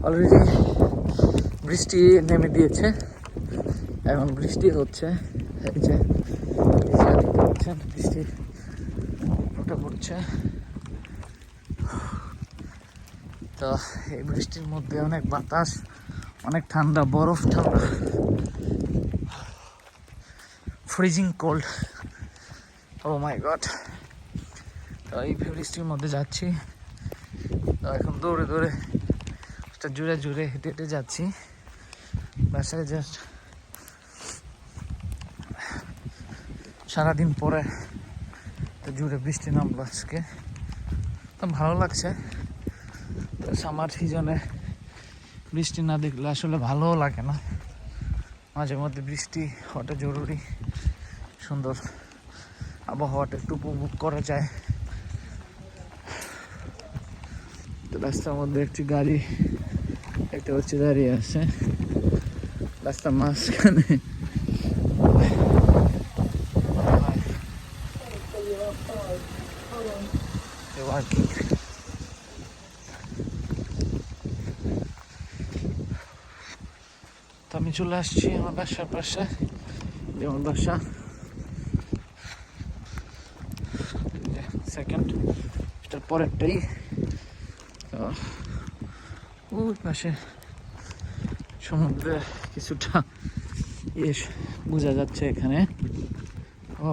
Already বৃষ্টি নেমে দিয়েছে, এখন বৃষ্টি হচ্ছে। এই যে দেখতে পাচ্ছেন বৃষ্টি ফোঁটা পড়ছে। তো এই বৃষ্টির মধ্যে অনেক বাতাস, অনেক ঠান্ডা, বরফ ঠান্ডা, ফ্রিজিং কোল্ড। ও মাই গড। তো এই বৃষ্টির মধ্যে যাচ্ছি, তো এখন দৌড়ে দৌড়ে জুড়ে জুড়ে হেঁটে হেঁটে যাচ্ছি বাসায়। জাস্ট সারাদিন পরে তো জুড়ে বৃষ্টি নামলো আজকে, তো ভালো লাগছে। তো সামার সিজনে বৃষ্টি না দেখলে আসলে ভালোও লাগে না, মাঝে মধ্যে বৃষ্টি হওয়াটা জরুরি। সুন্দর আবহাওয়াটা একটু উপভোগ করা যায়। তো রাস্তার মধ্যে একটি গাড়ি একটা হচ্ছে দাঁড়িয়ে আছে রাস্তার মাঝখানে। তো আমি চলে আসছি আমার বাসার পাশে, আমার বাসা সেকেন্ড, এটার পরেরটাই। ওই পাশে সমুদ্রে কিছুটা বোঝা যাচ্ছে এখানে। ও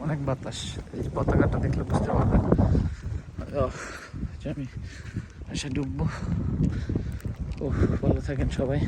অনেক বাতাস, এই যে পতাকাটা দেখলে বুঝতে পারবেন। আমি বাসায় ডুববো। ও ভালো থাকেন সবাই।